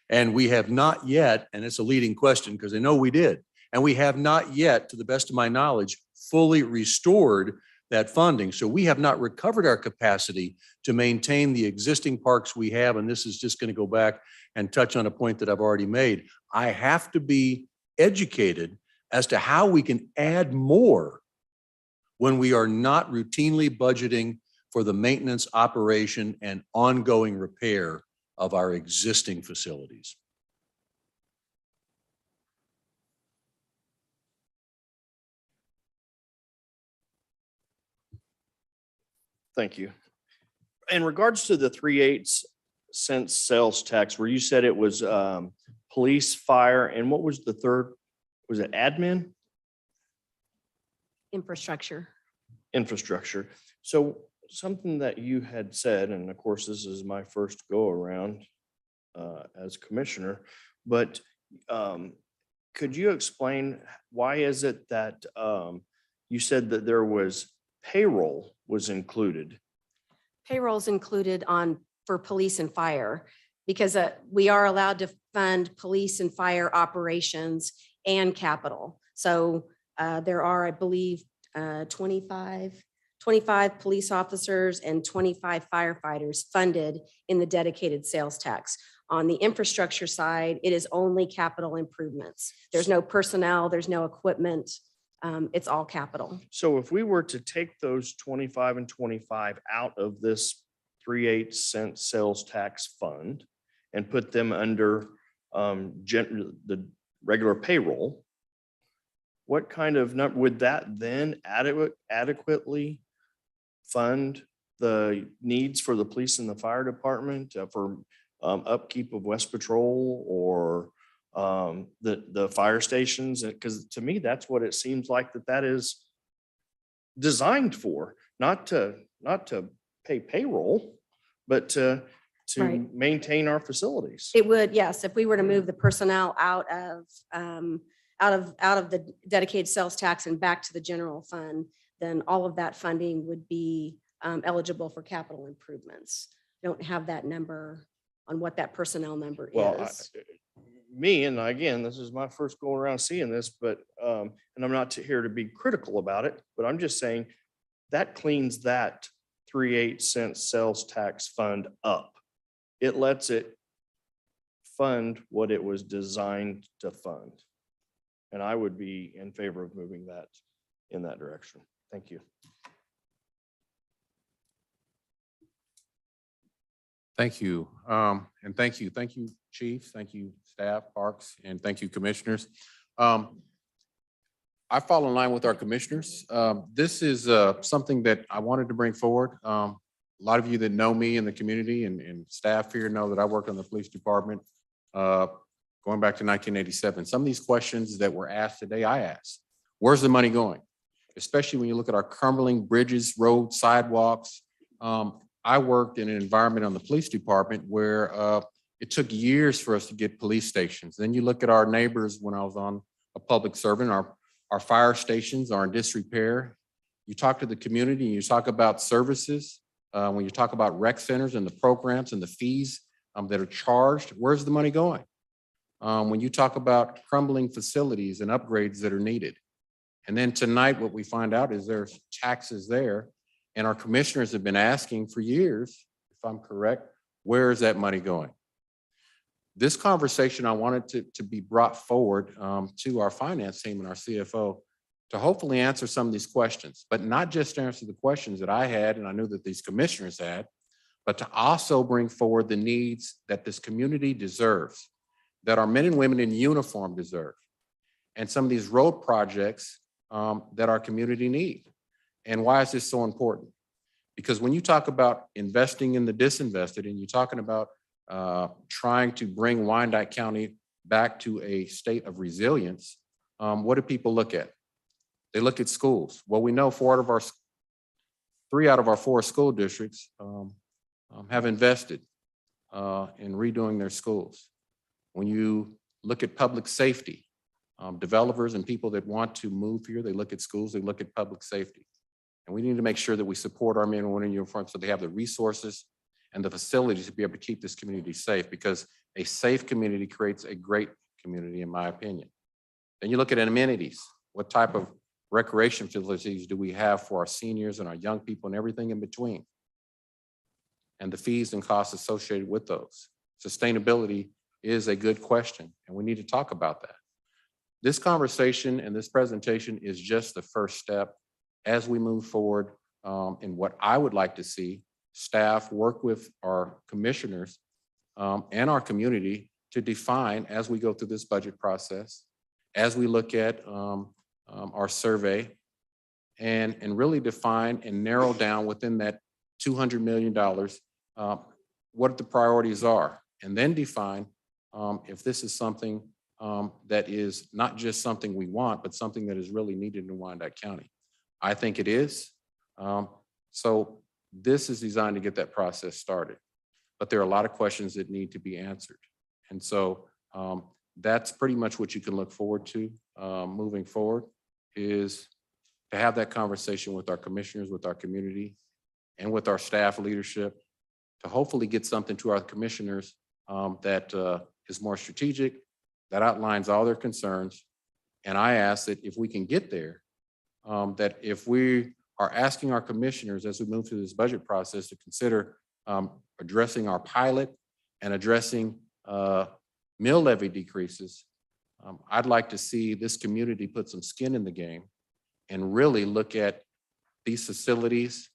And we have not yet, and it's a leading question because I know we did, and we have not yet, to the best of my knowledge, fully restored that funding. So we have not recovered our capacity to maintain the existing parks we have. And this is just going to go back and touch on a point that I've already made. I have to be educated as to how we can add more when we are not routinely budgeting for the maintenance, operation, and ongoing repair of our existing facilities. Thank you. In regards to the 3/8 sales tax, where you said it was police, fire, and what was the third? Was it admin? Infrastructure. Infrastructure. So something that you had said, and of course, this is my first go around as commissioner, but could you explain why is it that you said that there was payroll was included? Payroll's included for police and fire because we are allowed to fund police and fire operations and capital. So there are, I believe, 25 police officers and 25 firefighters funded in the dedicated sales tax. On the infrastructure side, it is only capital improvements. There's no personnel, there's no equipment. It's all capital. So if we were to take those 25 and 25 out of this 3/8 sales tax fund and put them under the regular payroll, what kind of number would that then adequately fund the needs for the police and the fire department for upkeep of West Patrol or the fire stations? Because to me, that's what it seems like that is designed for, not to pay payroll, but to Right. maintain our facilities. It would, yes, if we were to move the personnel out of the dedicated sales tax and back to the general fund, then all of that funding would be eligible for capital improvements. Don't have that number on what that personnel number Well, is. me, and again, this is my first go around seeing this, but, and I'm not here to be critical about it, but I'm just saying that cleans that 3/8 sales tax fund up. It lets it fund what it was designed to fund. And I would be in favor of moving that in that direction. Thank you. Thank you. And thank you, Chief. Thank you, staff, Parks, and thank you, Commissioners. I fall in line with our commissioners. This is something that I wanted to bring forward. A lot of you that know me in the community and staff here know that I worked on the police department going back to 1987. Some of these questions that were asked today, I asked. Where's the money going? Especially when you look at our crumbling bridges, roads, sidewalks. I worked in an environment on the police department where it took years for us to get police stations. Then you look at our neighbors when I was on a public servant, our fire stations are in disrepair. You talk to the community and you talk about services. When you talk about rec centers and the programs and the fees that are charged, where's the money going? When you talk about crumbling facilities and upgrades that are needed. And then tonight, what we find out is there's taxes there. And our commissioners have been asking for years, if I'm correct, where is that money going? This conversation, I wanted to be brought forward to our finance team and our CFO to hopefully answer some of these questions, but not just answer the questions that I had and I knew that these commissioners had, but to also bring forward the needs that this community deserves. that our men and women in uniform deserve, and some of these road projects that our community need. And why is this so important? Because when you talk about investing in the disinvested and you're talking about trying to bring Wyandotte County back to a state of resilience, what do people look at? They look at schools. Well, we know 3 out of our 4 school districts have invested in redoing their schools. When you look at public safety, developers and people that want to move here, they look at schools, they look at public safety. And we need to make sure that we support our men and women in uniform so they have the resources and the facilities to be able to keep this community safe, because a safe community creates a great community, in my opinion. Then you look at amenities. What type of recreation facilities do we have for our seniors and our young people and everything in between? And the fees and costs associated with those. Sustainability is a good question, and we need to talk about that. This conversation and this presentation is just the first step as we move forward in what I would like to see staff work with our commissioners and our community to define as we go through this budget process, as we look at our survey and really define and narrow down within that $200 million what the priorities are, and then define if this is something that is not just something we want, but something that is really needed in Wyandotte County. I think it is. So this is designed to get that process started. But there are a lot of questions that need to be answered. And so that's pretty much what you can look forward to moving forward, is to have that conversation with our commissioners, with our community, and with our staff leadership, to hopefully get something to our commissioners that is more strategic, that outlines all their concerns. And I ask that if we can get there, that if we are asking our commissioners as we move through this budget process to consider addressing our pilot and addressing mill levy decreases, I'd like to see this community put some skin in the game and really look at these facilities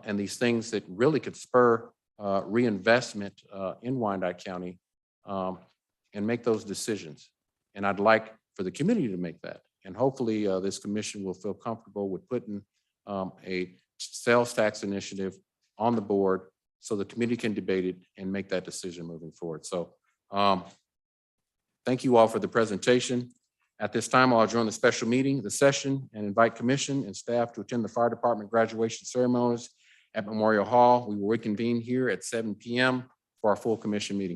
and these things that really could spur reinvestment in Wyandotte County and make those decisions. And I'd like for the community to make that. And hopefully this commission will feel comfortable with putting a sales tax initiative on the board so the committee can debate it and make that decision moving forward. So thank you all for the presentation. At this time, I'll adjourn the special meeting, the session, and invite commission and staff to attend the fire department graduation ceremonies at Memorial Hall. We will reconvene here at 7 p.m. for our full commission meeting.